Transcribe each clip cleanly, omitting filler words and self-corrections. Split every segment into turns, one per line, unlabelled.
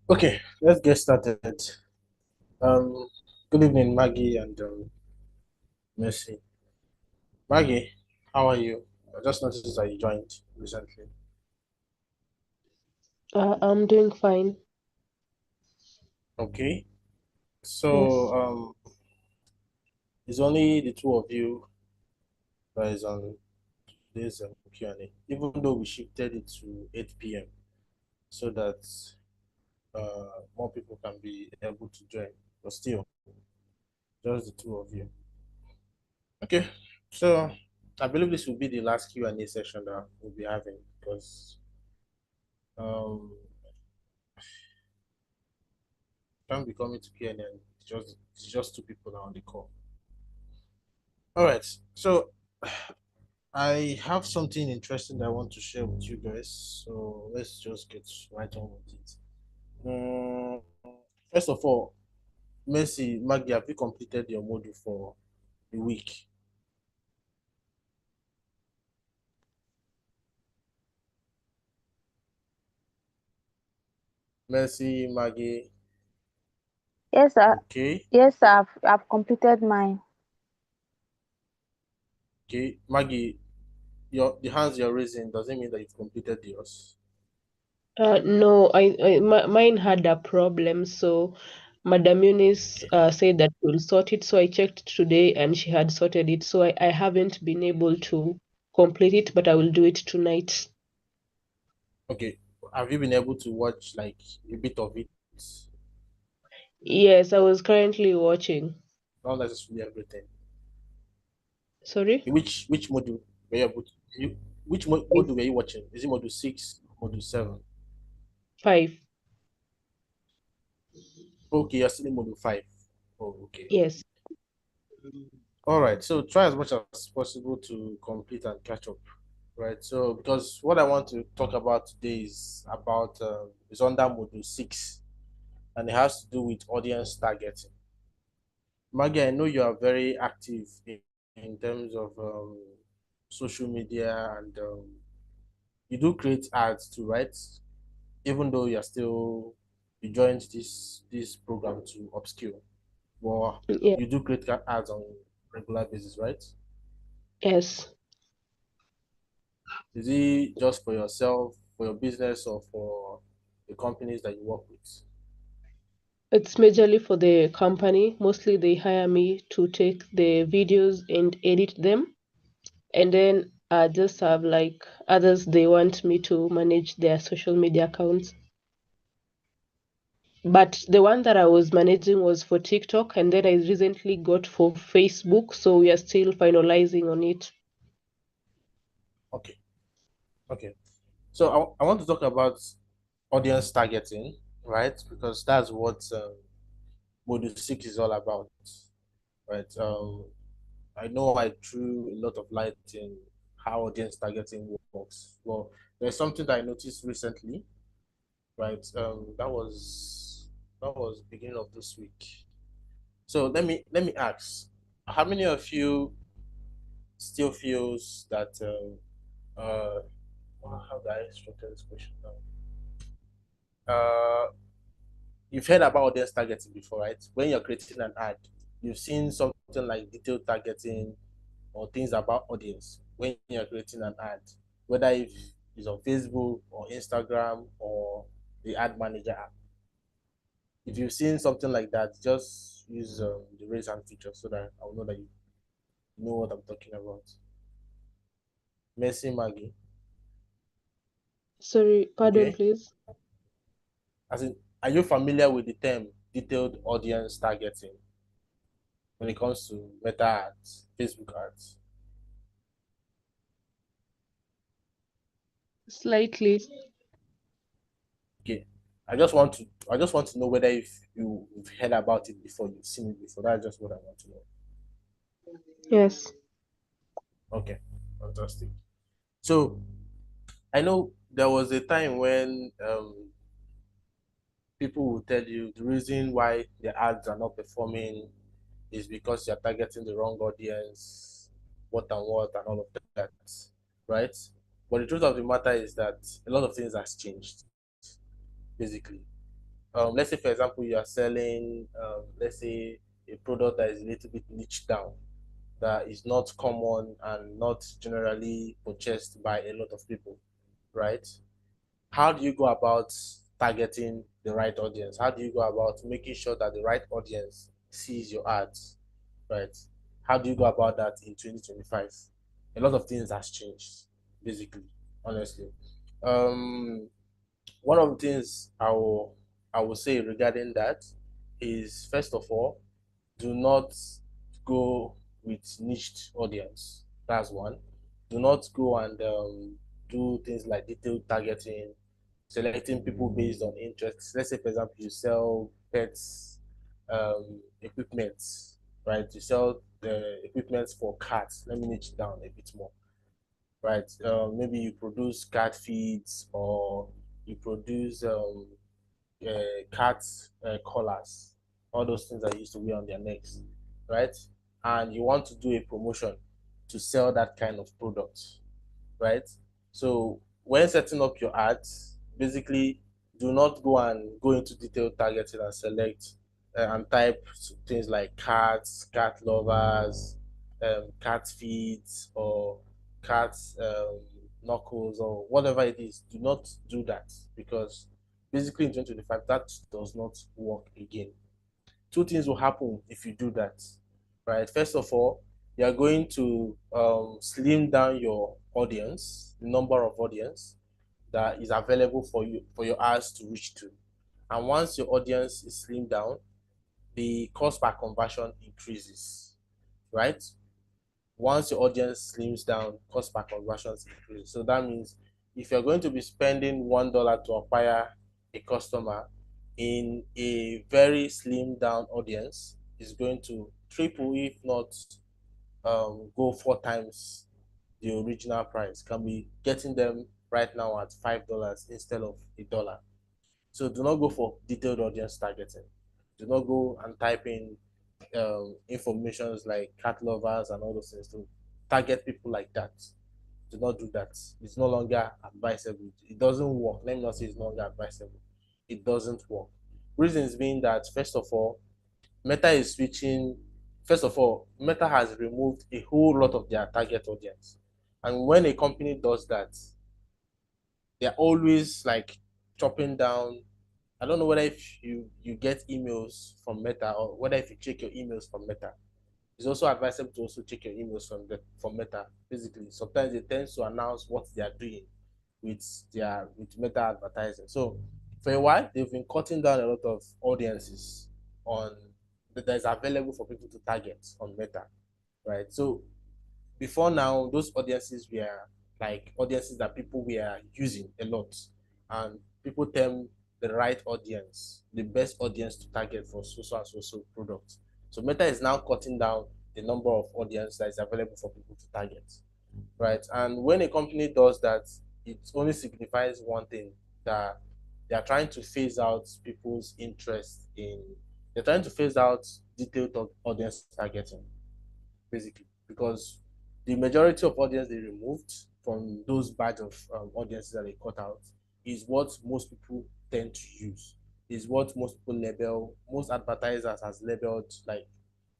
Okay, let's get started. Um, Good evening, Maggie and Mercy. Maggie, how are you? I just noticed that you joined recently.
I'm doing fine.
Okay,
Yes.
so it's only the two of you that is on today's Q&A, even though we shifted it to 8 p.m. so that more people can be able to join, but still, just the two of you. Okay, so I believe this will be the last Q&A session that we'll be having because um can't be coming to PNN. It's just two people now on the call. All right. So I have something interesting that I want to share with you guys. So let's just get right on with it. Mm, First of all, Mercy, Maggie, have you completed your module for the week? Mercy, Maggie.
Yes, sir.
Okay.
Yes, sir. I've completed mine.
Okay. Maggie, the hands you're raising doesn't mean that you've completed yours.
No, mine had a problem, so Madam Eunice
Okay.
said that we'll sort it. So I checked today, and she had sorted it. So I haven't been able to complete it, but I will do it tonight.
Okay. Have you been able to watch like a bit of it?
Yes, I was currently watching.
Not necessarily everything.
Sorry?
Which module were you able to you which
Five.
module were you watching? Is it module 6, module 7?
Five.
Okay, you're still in module 5. Oh, okay.
Yes.
All right. So try as much as possible to complete and catch up. Right. So because what I want to talk about today is under module 6 and it has to do with audience targeting. Maggie, I know you are very active in terms of social media and you do create ads too, right? Even though you joined this program to upskill, but
Yeah.
you do create ads on regular basis, right?
Yes.
Is it just for yourself, for your business, or for the companies that you work with?
It's majorly for the company. Mostly they hire me to take the videos and edit them. And then I just have like others, they want me to manage their social media accounts. But the one that I was managing was for TikTok, and then I recently got for Facebook, so we are still finalizing on it.
Okay, okay. So I want to talk about audience targeting, right? Because that's what Module 6 is all about, right? I know I threw a lot of light in how audience targeting works. Well, there's something that I noticed recently, right? That was beginning of this week. So let me ask, how many of you still feels that how do I structure this question now? You've heard about audience targeting before, right? When you're creating an ad, you've seen something like detailed targeting or things about audience when you're creating an ad, whether if it's on Facebook or Instagram or the ad manager app. If you've seen something like that, just use the raise hand feature so that I'll know that you know what I'm talking about. Messi Maggie,
Sorry, pardon,
okay?
please.
As in, are you familiar with the term detailed audience targeting when it comes to meta ads, Facebook ads?
Slightly.
Okay. I just want to know whether if you've heard about it before, you've seen it before. That's just what I want to know.
Yes.
Okay, fantastic. So I know there was a time when people will tell you the reason why the ads are not performing is because you're targeting the wrong audience, what and all of that, right? But the truth of the matter is that a lot of things has changed, basically. let's say, for example, you are selling, let's say, a product that is a little bit niche down, that is not common and not generally purchased by a lot of people, right? How do you go about targeting the right audience? How do you go about making sure that the right audience sees your ads, right? How do you go about that in 2025? A lot of things has changed, basically, honestly. Um, One of the things I will say regarding that is, first of all, do not go with niched audience. That's one. Do not go and do things like detailed targeting, selecting people based on interests. Let's say, for example, you sell pets equipment, right? You sell the equipment for cats. Let me niche down a bit more, right? Maybe you produce cat feeds, or you produce cat collars, all those things that you used to wear on their necks, right? And you want to do a promotion to sell that kind of product, right? So when setting up your ads, basically do not go into detailed targeting and select and type things like cats, cat lovers, cat feeds, or cat knuckles, or whatever it is. Do not do that, because basically in 2025 that does not work again. Two things will happen if you do that, right? First of all, you are going to slim down your audience, the number of audience that is available for your ads to reach to. And once your audience is slimmed down, the cost per conversion increases, right? Once your audience slims down, cost per conversion increases. So that means if you're going to be spending $1 to acquire a customer in a very slim down audience, is going to triple, if not go 4 times the original price. Can be getting them right now at $5 instead of $1. So do not go for detailed audience targeting. Do not go and type in informations like cat lovers and all those things to target people like that. Do not do that. It's no longer advisable. It doesn't work. Let me not say it's no longer advisable. It doesn't work. Reasons being that, first of all, Meta is switching. First of all, Meta has removed a whole lot of their target audience. And when a company does that, they're always like chopping down. I don't know whether if you get emails from Meta, or whether if you check your emails from Meta. It's also advisable to also check your emails from Meta. Basically, sometimes they tend to announce what they are doing with Meta advertising. So for a while, they've been cutting down a lot of audiences on that is available for people to target on Meta, right? So before now, those audiences were like audiences that people were using a lot, and people term the right audience, the best audience to target for so and so products. So Meta is now cutting down the number of audience that is available for people to target, right? And when a company does that, it only signifies one thing, that they are trying to phase out people's interest in. They're trying to phase out detailed audience targeting, basically, because the majority of audience they removed from those batch of audiences that they cut out is what most people tend to use, is what most advertisers has labeled like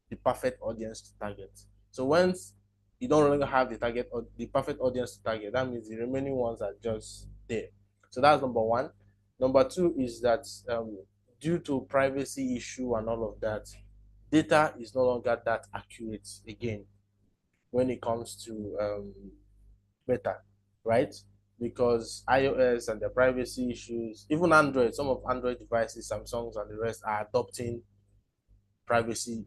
the perfect audience to target. So once you don't longer have the target or the perfect audience to target, that means the remaining ones are just there. So that's number one. Number two is that due to privacy issue and all of that, data is no longer that accurate again when it comes to Meta, right? Because iOS and the privacy issues, even Android, some of Android devices, Samsungs and the rest are adopting privacy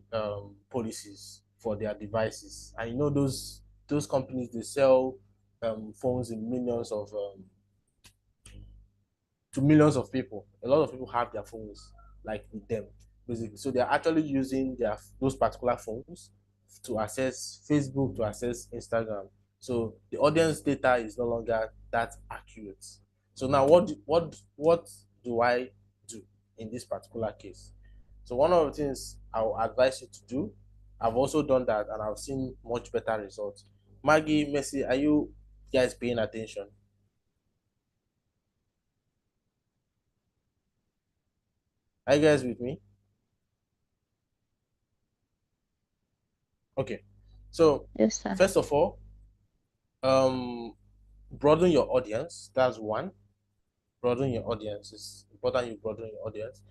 policies for their devices. And you know those companies, they sell phones in millions of to millions of people. A lot of people have their phones like with them, basically. So they're actually using those particular phones to access Facebook, to access Instagram. So the audience data is no longer that accurate. So now what do I do in this particular case? So one of the things I will advise you to do, I've also done that and I've seen much better results. Maggie, Messi, are you guys paying attention? Are you guys with me? Okay. So
Yes, sir.
first of all, broaden your audience. That's one. Broaden your audience. It's important you broaden your audience.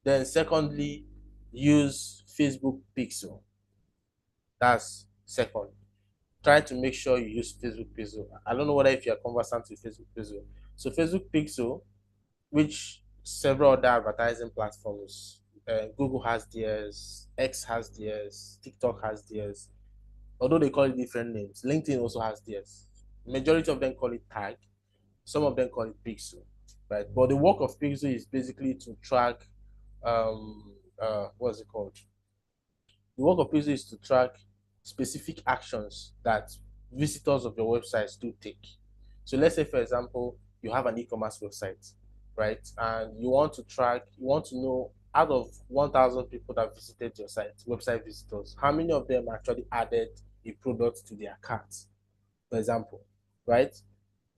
Then secondly, use Facebook Pixel. That's second. Try to make sure you use Facebook Pixel. I don't know whether if you're conversant with Facebook Pixel. So Facebook Pixel, which several other advertising platforms, Google has theirs, X has theirs, TikTok has theirs. Although they call it different names, LinkedIn also has theirs. Majority of them call it Tag. Some of them call it Pixel, right? But the work of Pixel is basically to track, what's it called? The work of Pixel is to track specific actions that visitors of your websites do take. So let's say, for example, you have an e-commerce website, right? And you want to track, you want to know out of 1,000 people that visited your site, website visitors, how many of them actually added a product to their cart, for example, right?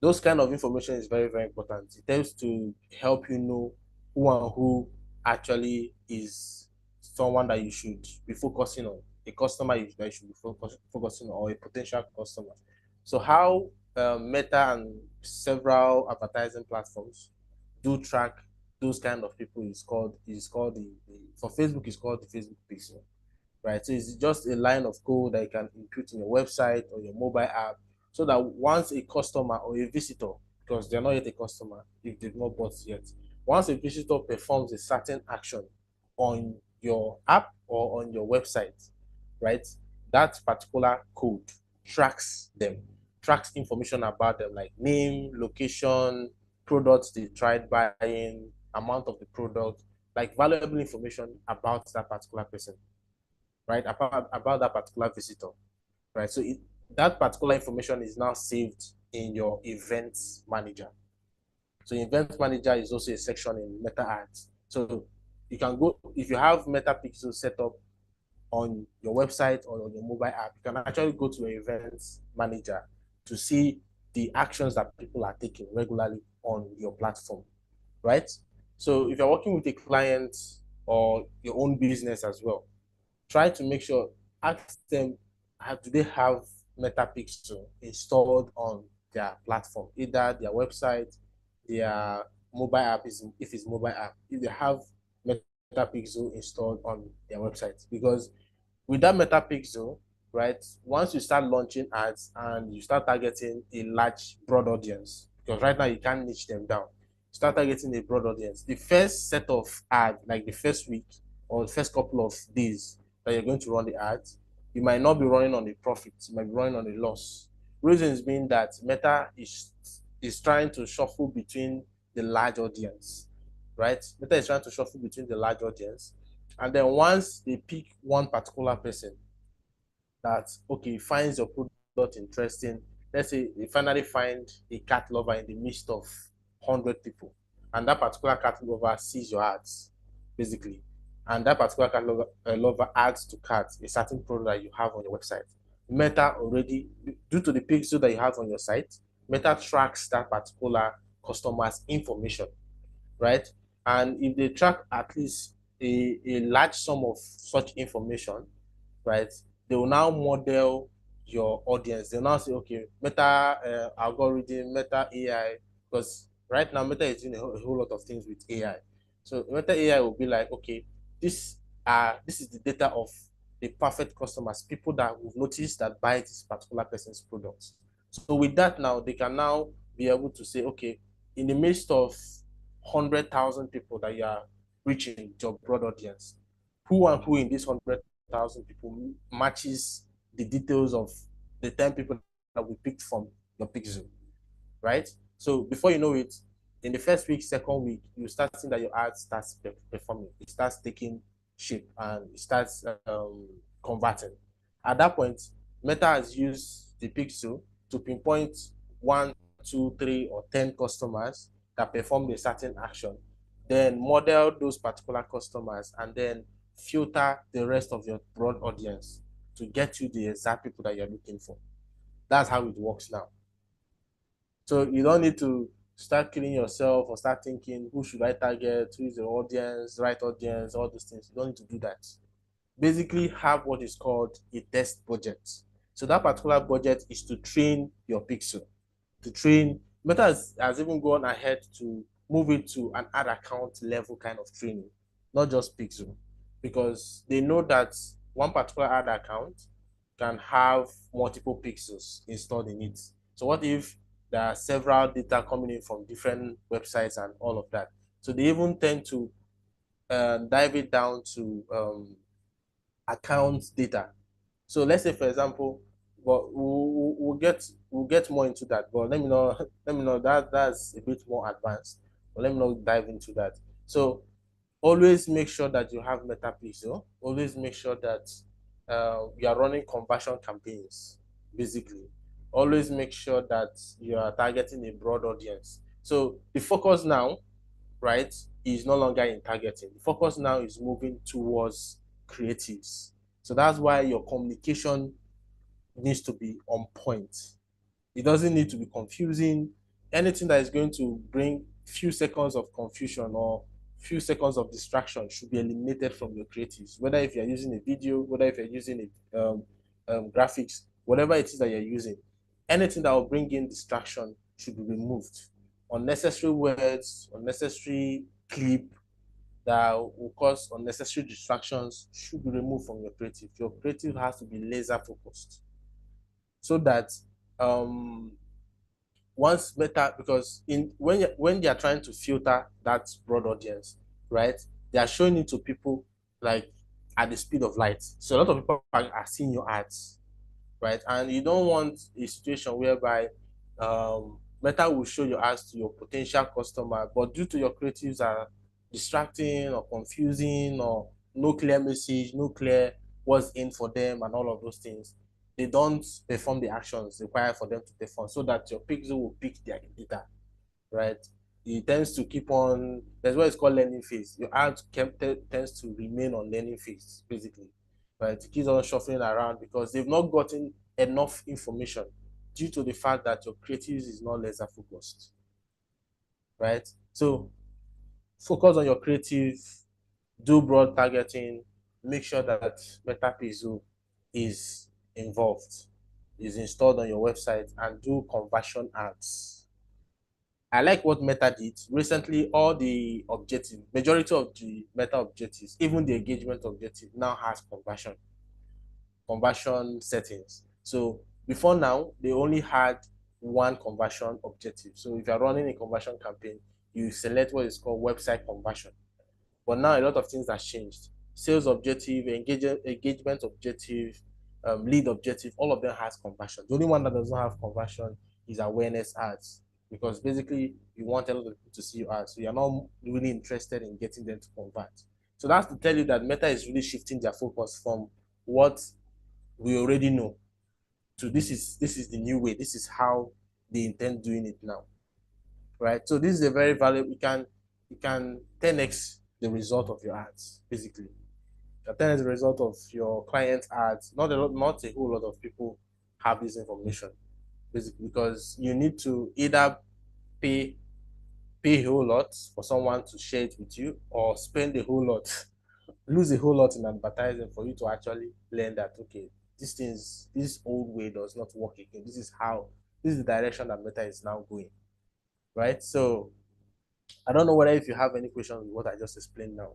Those kind of information is very, very important. It helps to help you know who and who actually is someone that you should be focusing on, a customer that you should be focusing on, or a potential customer. So how Meta and several advertising platforms do track those kind of people is called for Facebook is called the Facebook pixel, right? So it's just a line of code that you can input in your website or your mobile app, so that once a customer or a visitor, because they're not yet a customer if they've not bought yet, once a visitor performs a certain action on your app or on your website, right, that particular code tracks them, tracks information about them like name, location, products they tried buying, amount of the product, like valuable information about that particular person, right? About that particular visitor, right? So that particular information is now saved in your events manager. So event manager is also a section in Meta Ads. So you can go, if you have Meta Pixel set up on your website or on your mobile app, you can actually go to your events manager to see the actions that people are taking regularly on your platform, right? So if you're working with a client or your own business as well, try to make sure, ask them, do they have Metapixel installed on their platform, either their website, their mobile app, is if it's mobile app, if they have Metapixel installed on their website. Because with that Metapixel, right, once you start launching ads and you start targeting a large, broad audience, because right now you can't niche them down, start targeting a broad audience. The first set of ads, like the first week or the first couple of days that you're going to run the ads, you might not be running on a profit, you might be running on a loss. Reasons being that Meta is trying to shuffle between the large audience, right? Meta is trying to shuffle between the large audience, and then once they pick one particular person that, okay, finds your product interesting, let's say they finally find a cat lover in the midst of 100 people, and that particular cat lover sees your ads, basically, and that particular cat lover adds to cart a certain product that you have on your website. Meta already, due to the pixel that you have on your site, Meta tracks that particular customer's information, right? And if they track at least a large sum of such information, right, they will now model your audience. They'll now say, okay, Meta algorithm, Meta AI, because right now Meta is doing a whole lot of things with AI. So Meta AI will be like, okay, this is the data of the perfect customers, people that we've noticed that buy this particular person's products. So with that now, they can now be able to say, okay, in the midst of 100,000 people that you are reaching your broad audience, who and who in this 100,000 people matches the details of the 10 people that we picked from your pixel, right? So before you know it, in the first week, second week, you start seeing that your ad starts performing, it starts taking shape, and it starts converting. At that point, Meta has used the pixel to pinpoint one, two, three, or 10 customers that performed a certain action, then model those particular customers, and then filter the rest of your broad audience to get you the exact people that you're looking for. That's how it works now. So you don't need to start killing yourself or start thinking, who should I target? Who is the audience, right audience, all those things. You don't need to do that. Basically, have what is called a test budget. So that particular budget is to train your pixel, to train. Meta has even gone ahead to move it to an ad account level kind of training, not just pixel, because they know that one particular ad account can have multiple pixels installed in it. So what if there are several data coming in from different websites and all of that? So they even tend to dive it down to account data. So let's say, for example, but we'll get more into that. But let me know let me know that that's a bit more advanced. But let me not dive into that. So always make sure that you have meta pixel. Always make sure that you are running conversion campaigns. Basically, always make sure that you are targeting a broad audience. So the focus now, right, is no longer in targeting. The focus now is moving towards creatives. So that's why your communication needs to be on point. It doesn't need to be confusing. Anything that is going to bring few seconds of confusion or few seconds of distraction should be eliminated from your creatives. Whether if you're using a video, whether if you're using graphics, whatever it is that you're using, anything that will bring in distraction should be removed. Unnecessary words, unnecessary clip that will cause unnecessary distractions should be removed from your creative. Your creative has to be laser focused so that um once better, because in when they are trying to filter that broad audience, right, they are showing it to people like at the speed of light. So a lot of people are seeing your ads, right? And you don't want a situation whereby Meta will show your ads to your potential customer, but due to your creatives are distracting or confusing or no clear message, no clear what's in for them and all of those things, they don't perform the actions required for them to perform so that your pixel will pick their data, right? It tends to keep on, that's what it's called learning phase. Your ad tends to remain on learning phase, basically. Right? It keeps on shuffling around because they've not gotten enough information due to the fact that your creatives is not laser focused. Right? So focus on your creative, do broad targeting, make sure that MetaPixel is involved, is installed on your website, and do conversion ads. I like what Meta did. Recently, all the objectives, majority of the Meta objectives, even the engagement objective now has conversion settings. So before now, they only had one conversion objective. So if you're running a conversion campaign, you select what is called website conversion. But now a lot of things have changed. Sales objective, engagement objective, lead objective, all of them has conversion. The only one that doesn't have conversion is awareness ads, because basically you want a lot of people to see your ads. So you're not really interested in getting them to convert. So that's to tell you that Meta is really shifting their focus from what we already know to this is the new way. This is how they intend doing it now, right? So this is a very valuable. You can 10x the result of your ads, basically. You can 10x the result of your client ads. Not a whole lot of people have this information, basically, because you need to either pay pay a whole lot for someone to share it with you, or spend a whole lot, lose a whole lot in advertising for you to actually learn that, okay, this old way does not work again. This is the direction that Meta is now going, right? So I don't know whether if you have any questions with what I just explained now.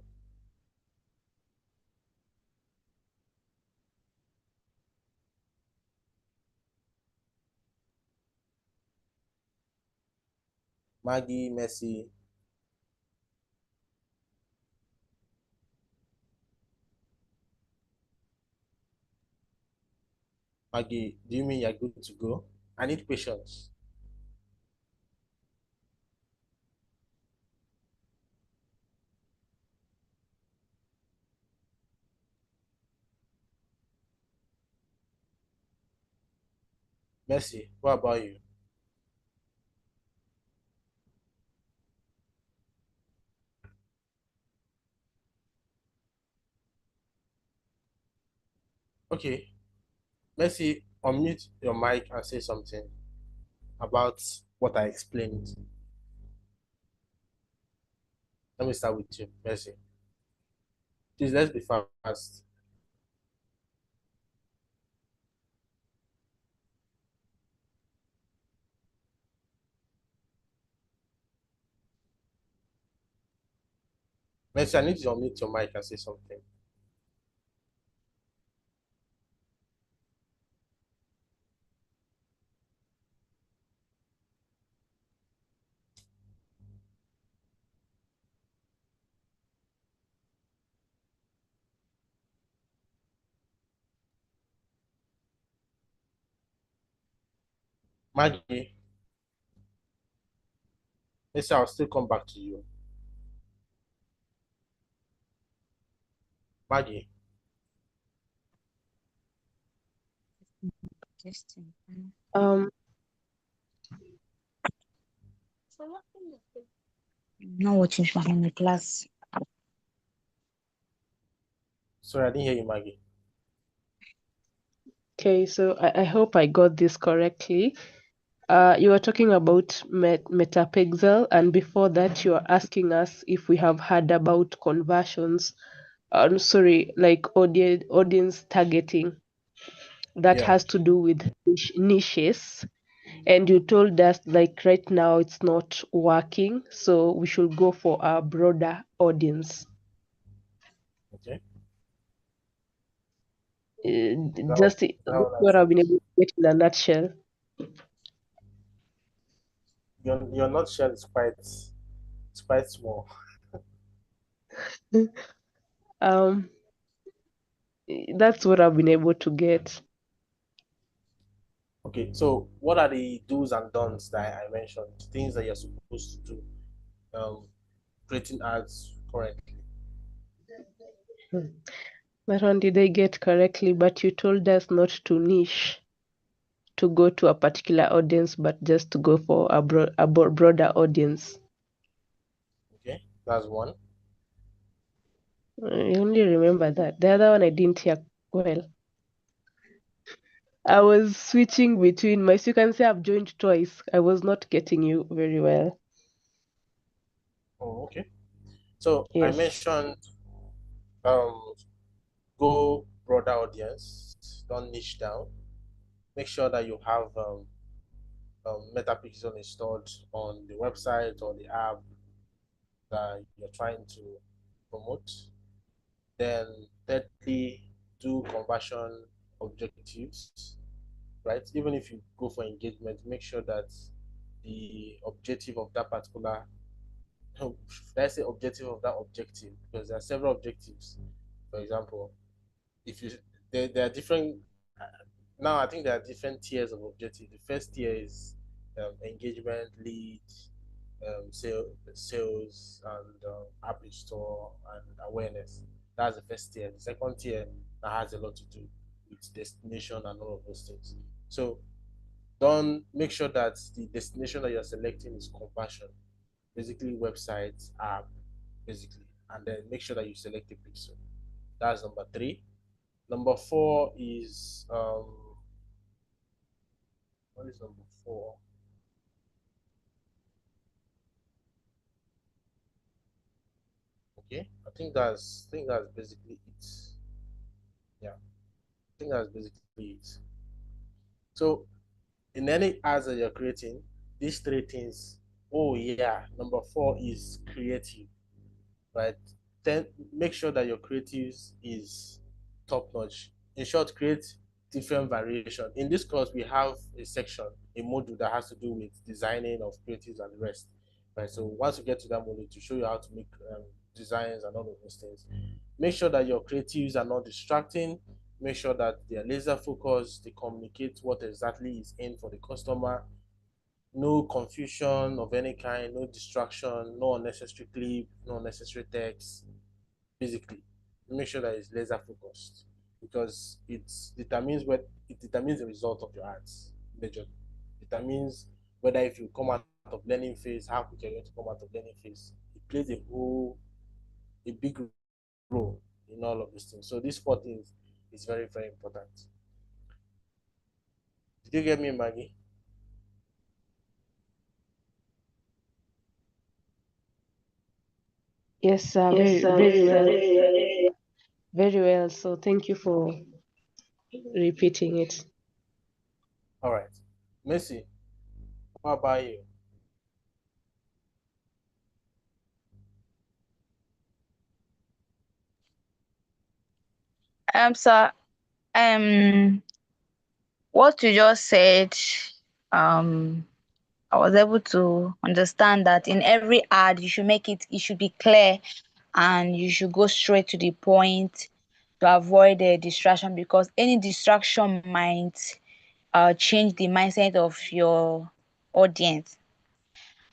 Maggie, Messi, Maggie, do you mean you're good to go? I need patience. Messi, what about you? Okay, Messi, unmute your mic and say something about what I explained. Let me start with you, Mercy. Please, let's be fast. Mercy, I need you to unmute your mic and say something. Maggie, Mercy, I'll still come back to you. Maggie,
Testing.
Um,
Not watching from my class.
sorry, I didn't hear you, Maggie.
okay, so I hope I got this correctly. You were talking about Metapixel, and before that, you were asking us if we have heard about conversions. Sorry, like audience targeting that
Yeah,
has to do with niches. And you told us like right now it's not working, so we should go for a broader audience.
okay. That,
Just that's
that one I
what I've
think
been able to get in a nutshell.
your nutshell is quite small.
Um, that's what I've been able to get.
Okay, so what are the do's and don'ts that I mentioned? Things that you're supposed to do, creating ads currently.
Hmm. That one did I get correctly, but you told us not to niche, to go to a particular audience, but just to go for a broader audience.
Okay, that's one.
I only remember that. The other one I didn't hear well. I was switching between my, so you can say I've joined twice. I was not getting you very well.
Oh, okay. So I
Yes.
mentioned um, go broader audience, don't niche down. Make sure that you have Metapixel installed on the website or the app that you're trying to promote. Then, thirdly, do conversion objectives, right? Even if you go for engagement, make sure that the objective of that particular, should I say objective of that objective? Because there are several objectives. For example, if you there are different now I think there are different tiers of objective. The first tier is engagement, lead, sales, and app store and awareness. That's the first tier. The second tier that has a lot to do with destination and all of those things. So don't make sure that the destination that you're selecting is conversion, basically websites, app, basically, and then make sure that you select a pixel. That's number three. Number four is what is number four? Okay, I think that's basically it. Yeah, I think that's basically it. So in any ads that you're creating, these three things. Oh yeah, number four is creative, right? Then make sure that your creatives is top notch. In short, create different variation. In this course, we have a section, a module that has to do with designing of creatives and the rest. Right. So once you get to that module to show you how to make designs and all of those things, make sure that your creatives are not distracting. Make sure that they are laser focused. They communicate what exactly is in for the customer. No confusion of any kind, no distraction, no unnecessary clip, no unnecessary text. Basically, make sure that it's laser focused because it determines the result of your ads. Majorly, determines whether if you come out of learning phase, how quick you're going to come out of learning phase. It plays a big role in all of these things. So these four things is very very important. Did you get me, Maggie?
Yes,
Yes,
very well.
very well.
Very well. So thank you for repeating it.
All right. Messi, what about you?
So what you just said, um, I was able to understand that in every ad, it should be clear and you should go straight to the point to avoid the distraction, because any distraction might change the mindset of your audience.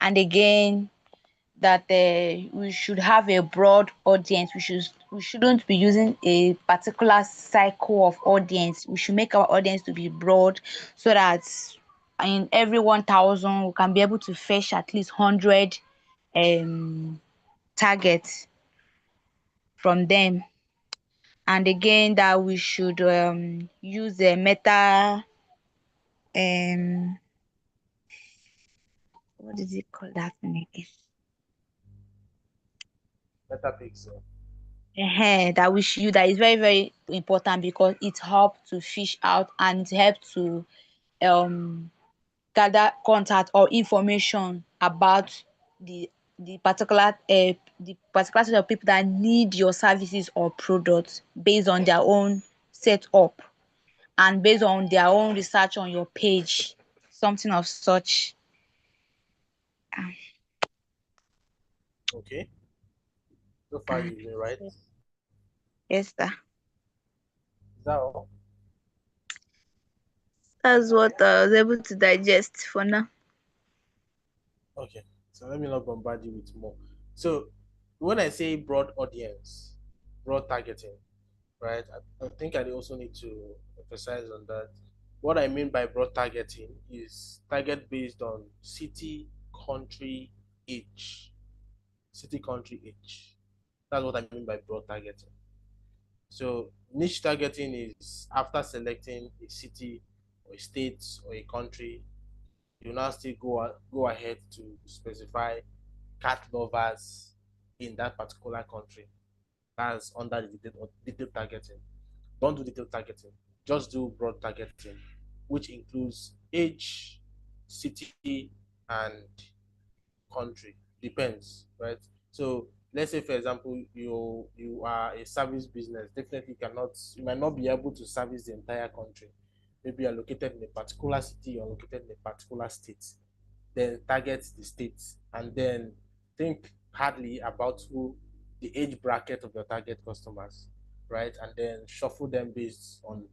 And again, that we should have a broad audience. We shouldn't be using a particular cycle of audience. We should make our audience to be broad, so that in every 1,000 we can be able to fetch at least 100 um targets from them. And again, that we should use a meta, um what is it called, that thing again?
Better pixel.
That we should use, that is very very important, because it helps to fish out and it helps to um gather contact or information about the the particular set of people that need your services or products, based on their own setup and based on their own research on your page, something of such.
Okay. So far,
And
you've been right.
yes, sir.
Is that all?
That's what I was able to digest for now.
Okay. So let me not bombard you with more. So when I say broad audience, broad targeting, right? I think I also need to emphasize on that. What I mean by broad targeting is target based on city, country, age. City, country, age. That's what I mean by broad targeting. So niche targeting is after selecting a city or a state or a country, you now still go ahead to specify cat lovers in that particular country. That's under the detailed targeting. Don't do detailed targeting. Just do broad targeting, which includes age, city, and country. Depends, right? So let's say, for example, you are a service business. Definitely you might not be able to service the entire country. Maybe you're located in a particular city, you're located in a particular state. Then target the states, and then think hardly about who the age bracket of your target customers, right? And then shuffle them based on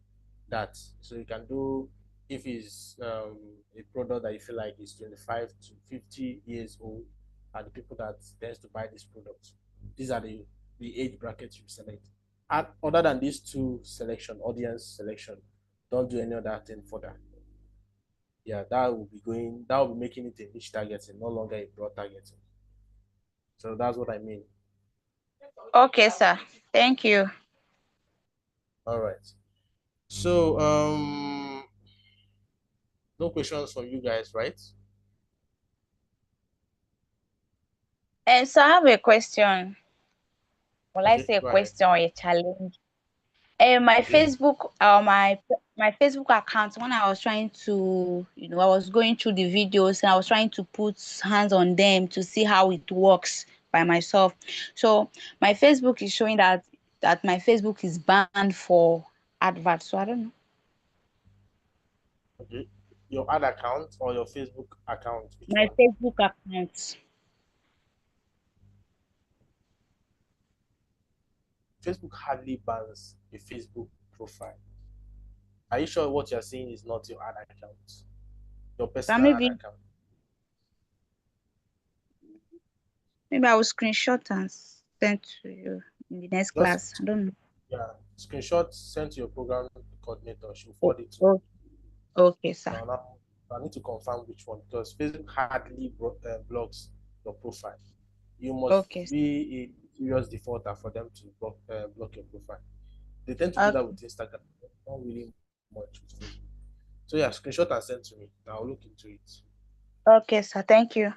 that. So you can do, if it's a product that you feel like is 25 to 50 years old, are the people that tends to buy this product. These are the age brackets you select. And other than these two selection, audience selection, don't do any other thing further. Yeah, that will be making it a niche targeting, no longer a broad targeting. So that's what I mean.
Okay, sir. Thank you.
All right. So no questions from you guys, right?
So I have a question. Will I
Okay,
say a
go ahead.
question or a challenge? My
Okay.
Facebook, my Facebook account. When I was trying to, I was going through the videos and I was trying to put hands on them to see how it works by myself. So my Facebook is showing that my Facebook is banned for adverts. So I don't know.
Okay. Your ad account or your Facebook account, which
My
one?
Facebook account.
Facebook hardly bans a Facebook profile. Are you sure what you're saying is not your ad account? Your
So
personal ad
maybe
account?
maybe I will screenshot and send to you in the next class.
Just
I don't know.
yeah, screenshot sent to your program coordinator. She'll
Oh,
forward it to me.
oh, okay, sir.
Now, I need to confirm which one because Facebook hardly blocks your profile. You must
Okay.
be a serious defaulter for them to block your profile. They tend to do that
Okay.
with Instagram, not really much with Facebook. So yeah, screenshot and send to me. I'll look into it.
Okay, sir. Thank you.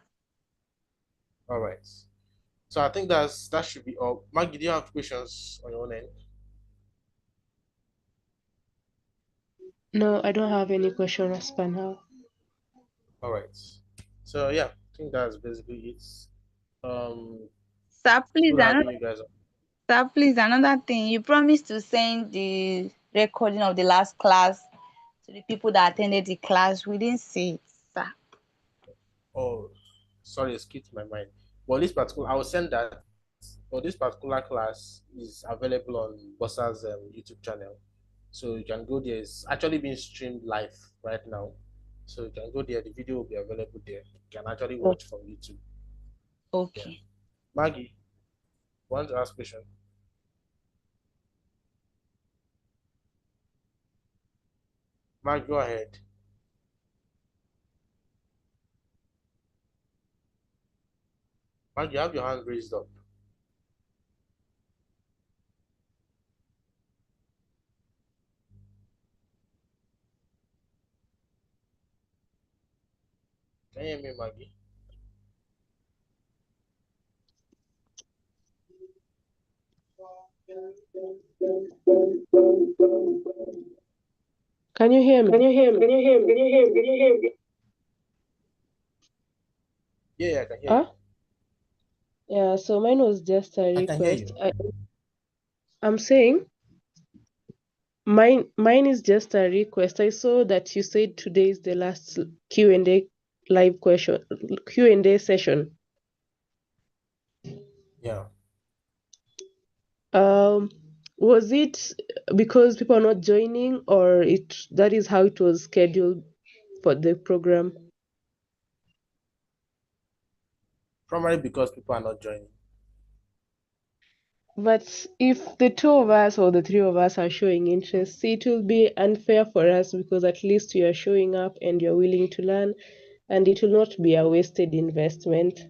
All right. So I think that should be all. Maggie, do you have questions on your own end?
No, I don't have any question as per now.
All right. So yeah, I think that's basically it.
Sir,
It's
please,
good having you guys on.
another thing. You promised to send the recording of the last class to the people that attended the class. We didn't see it, sir.
Oh, sorry, it skipped my mind. But this particular, I will send that. But this particular class is available on BOSSA's YouTube channel. So you can go there. It's actually being streamed live right now. So you can go there. The video will be available there. You can actually
Oh,
watch from YouTube. Yeah.
Okay.
Maggie, want to ask question? Maggie, go ahead. Maggie, you have your hand raised up. Can you hear me, Maggie?
can you hear
Can
me?
you hear me? Can you hear me? Can you hear me? Can you hear me? Yeah, I can hear you.
Ah, yeah. So mine was just a
I can hear
request.
you.
I'm saying mine is just a request. I saw that you said today is the last Q&A live question Q&A session.
Yeah.
Um, was it because people are not joining, or it that is how it was scheduled for the program?
Primarily because people are not joining.
But if the two of us or the three of us are showing interest, it will be unfair for us because at least you are showing up and you're willing to learn, and it will not be a wasted investment.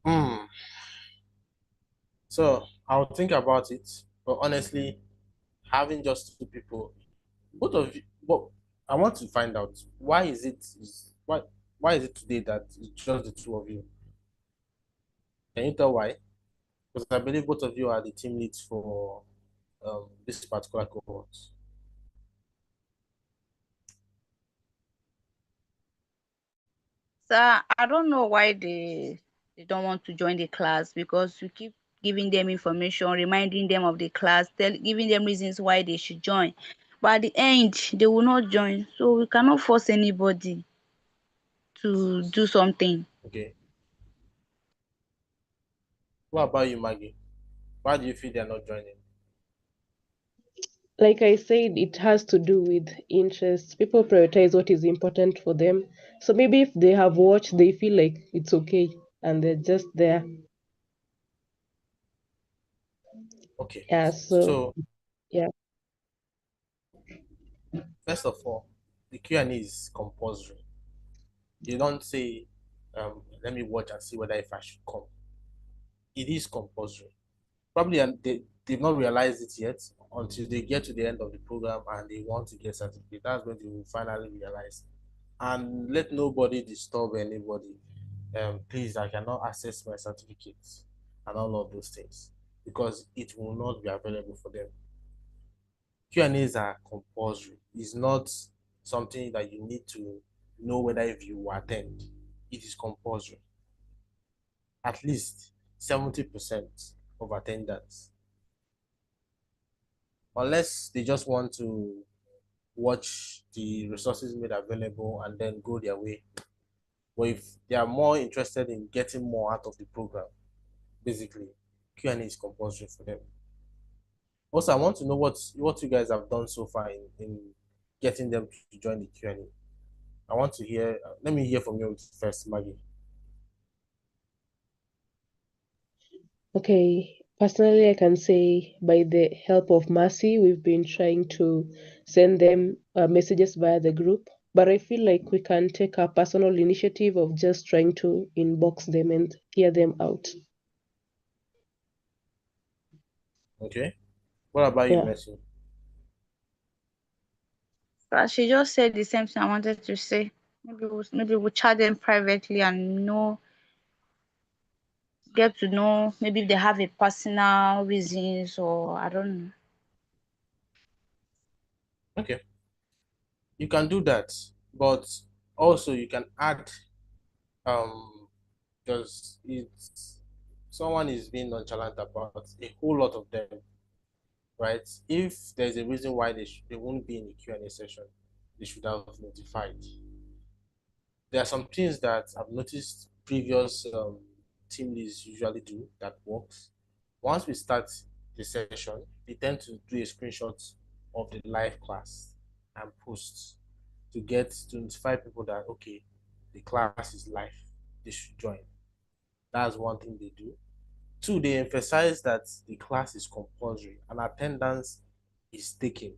Hmm. So I'll think about it. But honestly, having just two people, both of you, but I want to find out why is it today that it's just the two of you? Can you tell why? Because I believe both of you are the team leads for this particular cohort.
Sir, I don't know why they don't want to join the class, because we keep giving them information, reminding them of the class, giving them reasons why they should join. But at the end, they will not join. So we cannot force anybody to do something.
Okay. What about you, Maggie? Why do you feel they're not joining?
Like I said, it has to do with interests. People prioritize what is important for them. So maybe if they have watched, they feel like it's okay and they're just there.
Okay.
Yeah, so
So
yeah.
first of all, the Q&A is compulsory. You don't say, let me watch and see whether if I should come. It is compulsory. Probably they've not realized it yet until they get to the end of the program and they want to get certificate. That's when they will finally realize. And let nobody disturb anybody. Please, I cannot access my certificates and all of those things because it will not be available for them. Q&As are compulsory. It's not something that you need to know whether if you attend. It is compulsory. At least 70% of attendance. Unless they just want to watch the resources made available and then go their way. But if they are more interested in getting more out of the program, basically, Q&A is compulsory for them. Also, I want to know what you guys have done so far in getting them to join the Q&A. I want to hear. Let me hear from you first, Maggie.
Okay, personally, I can say by the help of Mercy, we've been trying to send them messages via the group. But I feel like we can take a personal initiative of just trying to inbox them and hear them out.
Okay. What about you,
Yeah.
Mercy?
Sir, she just said the same thing I wanted to say. maybe we'll chat them privately and get to know maybe if they have a personal reasons or I don't know.
Okay, you can do that, but also you can add um because it's someone is being nonchalant about a whole lot of them, right? If there's a reason why they won't be in the Q&A session, they should have notified. There are some things that I've noticed previous team leads usually do that works. Once we start the session, they tend to do a screenshot of the live class and post to notify people that okay, the class is live, they should join. That's one thing they do. Two, they emphasize that the class is compulsory and attendance is taken.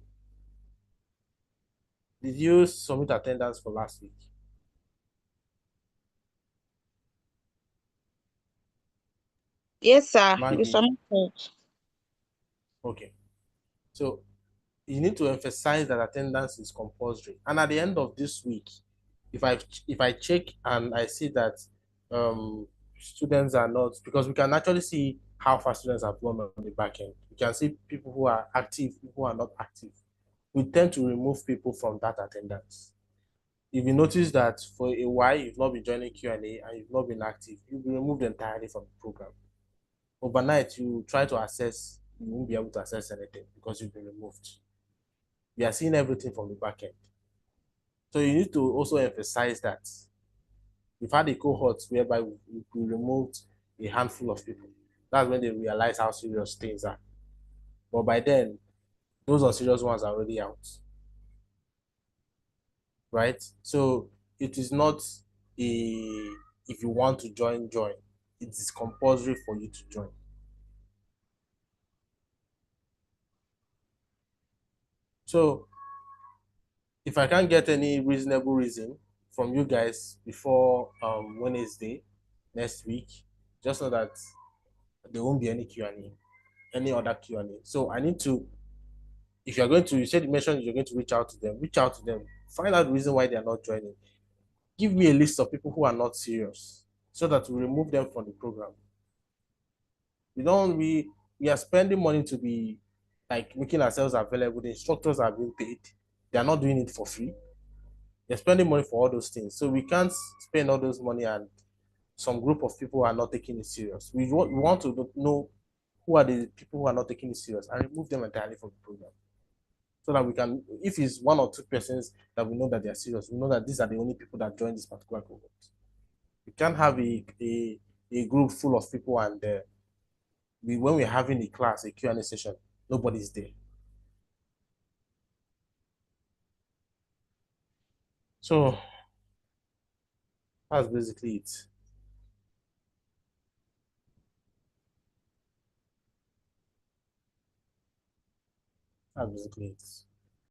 Did you submit attendance for last week?
Yes, sir. You
Maggie,
submitted.
okay. So you need to emphasize that attendance is compulsory. And at the end of this week, if I check and I see that students are not, because we can actually see how far students have gone on the back end. We can see people who are active, people who are not active. We tend to remove people from that attendance. If you notice that for a while you've not been joining Q&A and you've not been active, you'll be removed entirely from the program. Overnight, you try to access, you won't be able to access anything because you've been removed. We are seeing everything from the back end. So you need to also emphasize that we've had a cohort whereby we removed a handful of people. That's when they realize how serious things are. But by then, those unserious ones are already out, right? So it is not a if you want to join, join. It is compulsory for you to join. So if I can't get any reasonable reason from you guys before Wednesday next week, just know that there won't be any Q&A, any other Q&A. So I need to, if you're going to, you said you mentioned you're going to reach out to them, find out the reason why they are not joining. Give me a list of people who are not serious so that we remove them from the program. We don't, we are spending money to be like making ourselves available. The instructors are being paid. They are not doing it for free. They're spending money for all those things. So we can't spend all those money and some group of people are not taking it serious. We want to know who are the people who are not taking it serious and remove them entirely from the program. So that we can, if it's one or two persons that we know that they are serious, we know that these are the only people that join this particular cohort. We can't have a group full of people and when we're having a class, a Q&A session, nobody's there. So that's basically it. That's basically it.